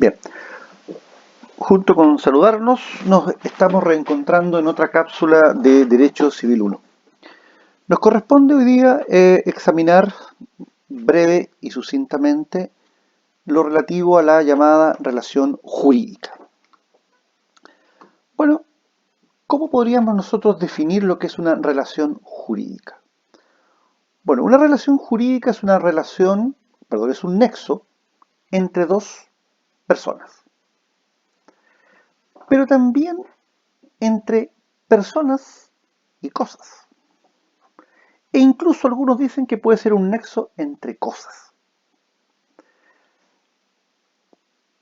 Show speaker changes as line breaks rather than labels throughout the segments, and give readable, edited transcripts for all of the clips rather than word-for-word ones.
Bien, junto con saludarnos, nos estamos reencontrando en otra cápsula de Derecho Civil 1. Nos corresponde hoy día examinar breve y sucintamente lo relativo a la llamada relación jurídica. Bueno, ¿cómo podríamos nosotros definir lo que es una relación jurídica? Bueno, una relación jurídica es una relación, perdón, es un nexo entre dos personas, pero también entre personas y cosas. E incluso algunos dicen que puede ser un nexo entre cosas.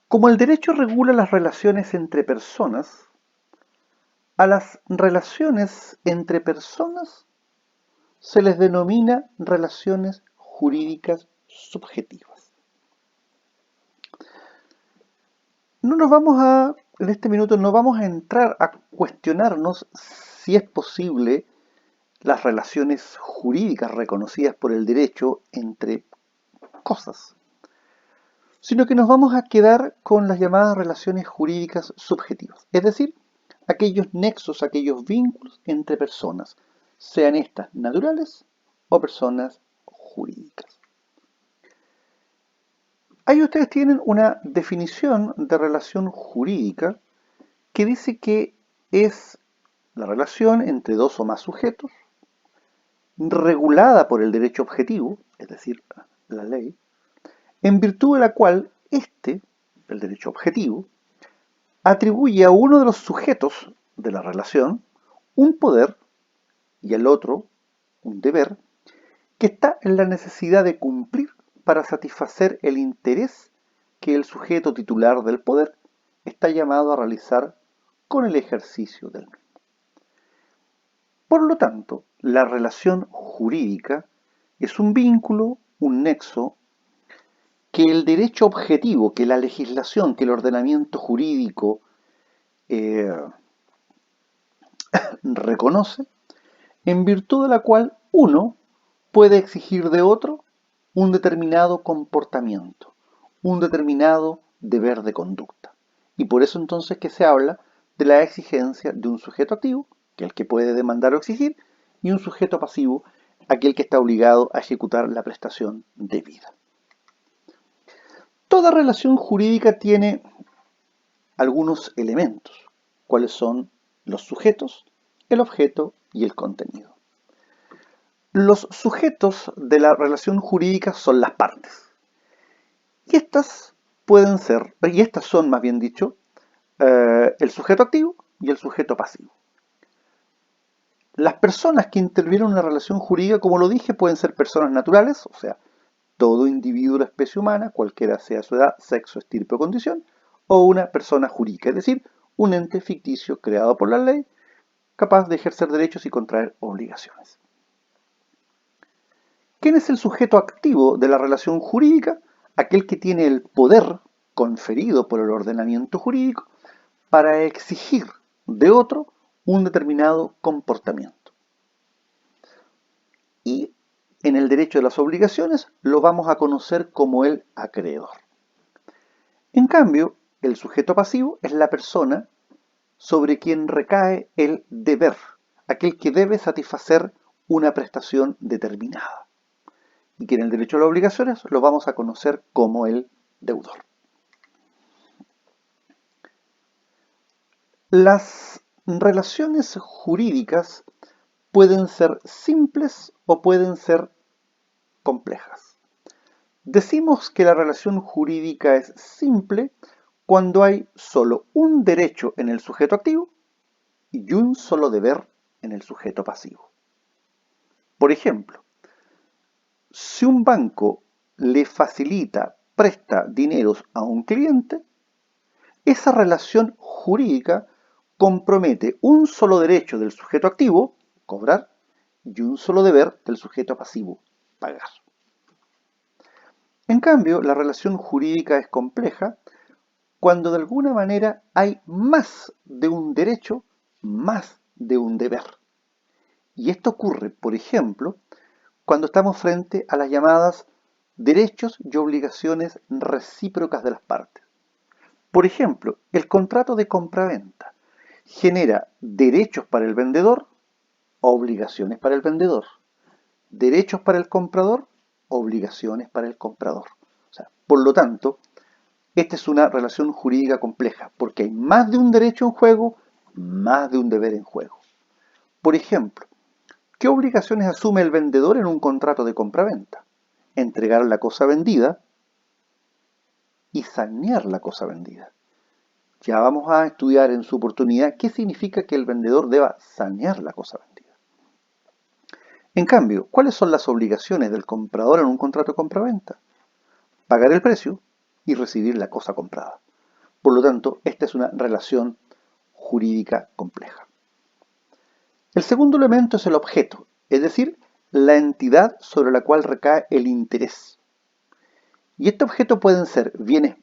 Como el derecho regula las relaciones entre personas, a las relaciones entre personas se les denomina relaciones jurídicas subjetivas. En este minuto no vamos a entrar a cuestionarnos si es posible las relaciones jurídicas reconocidas por el derecho entre cosas, sino que nos vamos a quedar con las llamadas relaciones jurídicas subjetivas, es decir, aquellos nexos, aquellos vínculos entre personas, sean estas naturales o personas jurídicas. Ahí ustedes tienen una definición de relación jurídica que dice que es la relación entre dos o más sujetos, regulada por el derecho objetivo, es decir, la ley, en virtud de la cual el derecho objetivo, atribuye a uno de los sujetos de la relación un poder y al otro un deber que está en la necesidad de cumplir para satisfacer el interés que el sujeto titular del poder está llamado a realizar con el ejercicio del mismo. Por lo tanto, la relación jurídica es un vínculo, un nexo, que el derecho objetivo, que la legislación, que el ordenamiento jurídico reconoce, en virtud de la cual uno puede exigir de otro un determinado comportamiento, un determinado deber de conducta. Y por eso entonces que se habla de la exigencia de un sujeto activo, que es el que puede demandar o exigir, y un sujeto pasivo, aquel que está obligado a ejecutar la prestación debida. Toda relación jurídica tiene algunos elementos, cuáles son los sujetos, el objeto y el contenido. Los sujetos de la relación jurídica son las partes. Y estas son más bien dicho, el sujeto activo y el sujeto pasivo. Las personas que intervienen en una relación jurídica, como lo dije, pueden ser personas naturales, o sea, todo individuo de la especie humana, cualquiera sea su edad, sexo, estirpe o condición, o una persona jurídica, es decir, un ente ficticio creado por la ley, capaz de ejercer derechos y contraer obligaciones. ¿Quién es el sujeto activo de la relación jurídica? Aquel que tiene el poder conferido por el ordenamiento jurídico para exigir de otro un determinado comportamiento. Y en el derecho de las obligaciones lo vamos a conocer como el acreedor. En cambio, el sujeto pasivo es la persona sobre quien recae el deber, aquel que debe satisfacer una prestación determinada, y que en el derecho de las obligaciones lo vamos a conocer como el deudor. Las relaciones jurídicas pueden ser simples o pueden ser complejas. Decimos que la relación jurídica es simple cuando hay solo un derecho en el sujeto activo y un solo deber en el sujeto pasivo. Por ejemplo, si un banco le presta dineros a un cliente, esa relación jurídica compromete un solo derecho del sujeto activo, cobrar, y un solo deber del sujeto pasivo, pagar. En cambio, la relación jurídica es compleja cuando de alguna manera hay más de un derecho, más de un deber. Y esto ocurre, por ejemplo, cuando estamos frente a las llamadas derechos y obligaciones recíprocas de las partes. Por ejemplo, el contrato de compraventa genera derechos para el vendedor, obligaciones para el vendedor. Derechos para el comprador, obligaciones para el comprador. O sea, por lo tanto, esta es una relación jurídica compleja, porque hay más de un derecho en juego, más de un deber en juego. Por ejemplo, ¿qué obligaciones asume el vendedor en un contrato de compraventa? Entregar la cosa vendida y sanear la cosa vendida. Ya vamos a estudiar en su oportunidad qué significa que el vendedor deba sanear la cosa vendida. En cambio, ¿cuáles son las obligaciones del comprador en un contrato de compraventa? Pagar el precio y recibir la cosa comprada. Por lo tanto, esta es una relación jurídica compleja. El segundo elemento es el objeto, es decir, la entidad sobre la cual recae el interés. Y este objeto pueden ser bienes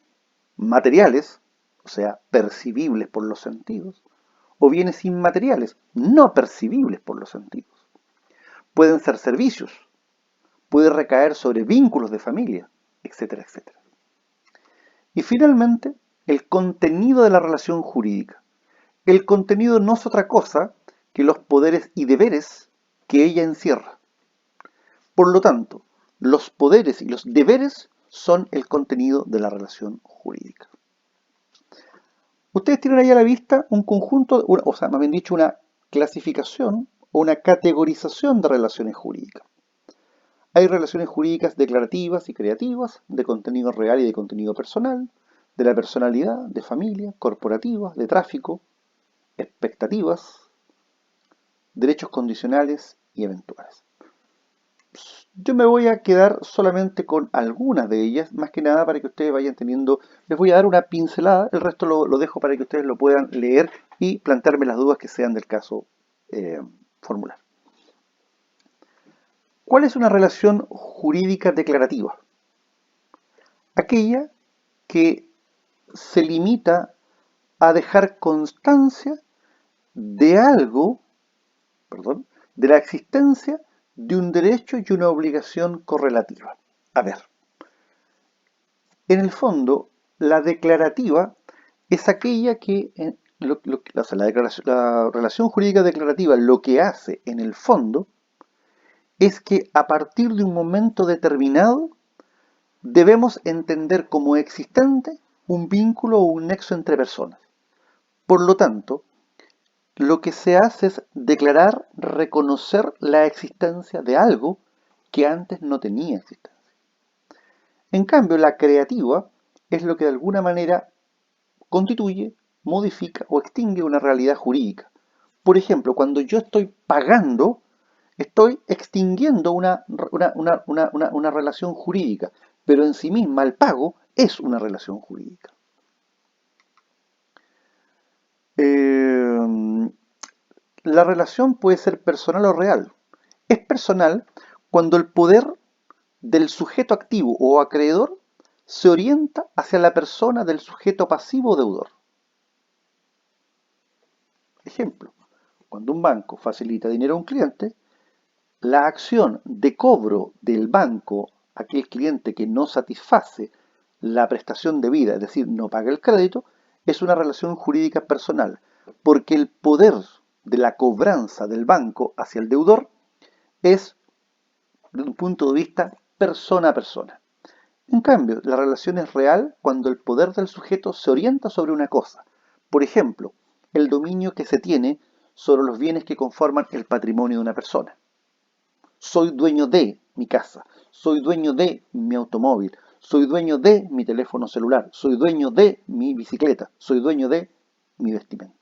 materiales, o sea, percibibles por los sentidos, o bienes inmateriales, no percibibles por los sentidos. Pueden ser servicios, puede recaer sobre vínculos de familia, etcétera, etcétera. Y finalmente, el contenido de la relación jurídica. El contenido no es otra cosa que los poderes y deberes que ella encierra. Por lo tanto, los poderes y los deberes son el contenido de la relación jurídica. Ustedes tienen ahí a la vista un conjunto, o sea, más bien dicho, una clasificación o una categorización de relaciones jurídicas. Hay relaciones jurídicas declarativas y creativas, de contenido real y de contenido personal, de la personalidad, de familia, corporativas, de tráfico, expectativas, derechos condicionales y eventuales. Yo me voy a quedar solamente con algunas de ellas, más que nada para que ustedes vayan teniendo, les voy a dar una pincelada, el resto lo dejo para que ustedes lo puedan leer y plantearme las dudas que sean del caso formular. ¿Cuál es una relación jurídica declarativa? Aquella que se limita a dejar constancia de algo, perdón, de la existencia de un derecho y una obligación correlativa. A ver, en el fondo, la declarativa es aquella que, o sea, la relación jurídica declarativa lo que hace en el fondo es que a partir de un momento determinado debemos entender como existente un vínculo o un nexo entre personas. Por lo tanto, lo que se hace es declarar, reconocer la existencia de algo que antes no tenía existencia. En cambio, la creativa es lo que de alguna manera constituye, modifica o extingue una realidad jurídica. Por ejemplo, cuando yo estoy pagando, estoy extinguiendo una relación jurídica, pero en sí misma el pago es una relación jurídica. La relación puede ser personal o real. Es personal cuando el poder del sujeto activo o acreedor se orienta hacia la persona del sujeto pasivo o deudor. Ejemplo, cuando un banco facilita dinero a un cliente, la acción de cobro del banco a aquel cliente que no satisface la prestación debida, es decir, no paga el crédito, es una relación jurídica personal, porque el poder de la cobranza del banco hacia el deudor es, desde un punto de vista, persona a persona. En cambio, la relación es real cuando el poder del sujeto se orienta sobre una cosa. Por ejemplo, el dominio que se tiene sobre los bienes que conforman el patrimonio de una persona. Soy dueño de mi casa, soy dueño de mi automóvil, soy dueño de mi teléfono celular, soy dueño de mi bicicleta, soy dueño de mi vestimenta.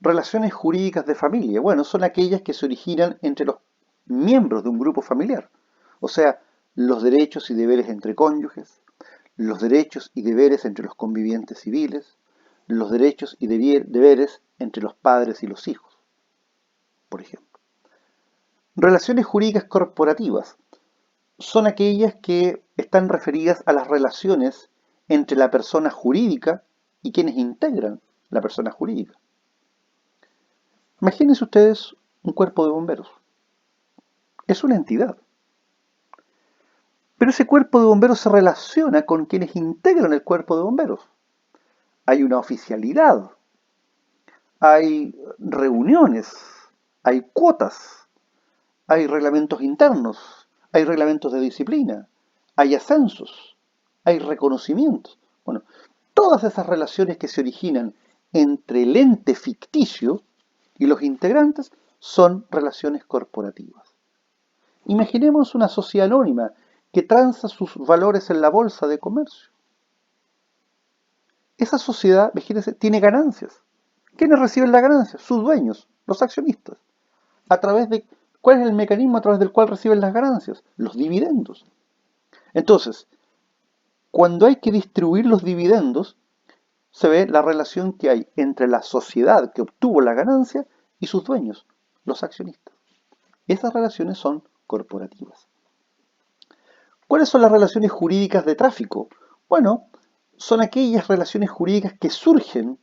Relaciones jurídicas de familia. Bueno, son aquellas que se originan entre los miembros de un grupo familiar. O sea, los derechos y deberes entre cónyuges, los derechos y deberes entre los convivientes civiles, los derechos y deberes entre los padres y los hijos, por ejemplo. Relaciones jurídicas corporativas son aquellas que están referidas a las relaciones entre la persona jurídica y quienes integran la persona jurídica. Imagínense ustedes un cuerpo de bomberos. Es una entidad. Pero ese cuerpo de bomberos se relaciona con quienes integran el cuerpo de bomberos. Hay una oficialidad, hay reuniones, hay cuotas, hay reglamentos internos, hay reglamentos de disciplina, hay ascensos, hay reconocimientos. Bueno, todas esas relaciones que se originan entre el ente ficticio y los integrantes son relaciones corporativas. Imaginemos una sociedad anónima que transa sus valores en la bolsa de comercio. Esa sociedad, imagínense, tiene ganancias. ¿Quiénes reciben las ganancias? Sus dueños, los accionistas. ¿A través de cuál es el mecanismo a través del cual reciben las ganancias? Los dividendos. Entonces, cuando hay que distribuir los dividendos, se ve la relación que hay entre la sociedad que obtuvo la ganancia y sus dueños, los accionistas. Esas relaciones son corporativas. ¿Cuáles son las relaciones jurídicas de tráfico? Bueno, son aquellas relaciones jurídicas que surgen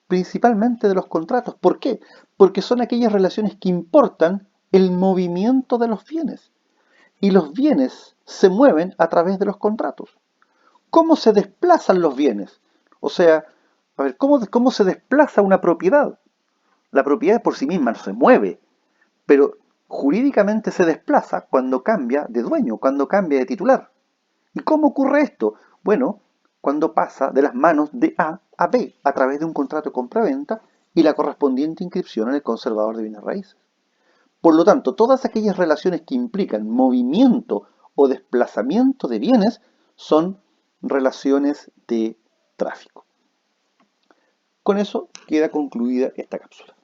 principalmente de los contratos. ¿Por qué? Porque son aquellas relaciones que importan el movimiento de los bienes. Y los bienes se mueven a través de los contratos. ¿Cómo se desplazan los bienes? O sea, a ver, ¿cómo se desplaza una propiedad? La propiedad por sí misma no se mueve, pero jurídicamente se desplaza cuando cambia de dueño, cuando cambia de titular. ¿Y cómo ocurre esto? Bueno, cuando pasa de las manos de A a B a través de un contrato de compra-venta y la correspondiente inscripción en el conservador de bienes raíces. Por lo tanto, todas aquellas relaciones que implican movimiento o desplazamiento de bienes son relaciones de tráfico. Con eso queda concluida esta cápsula.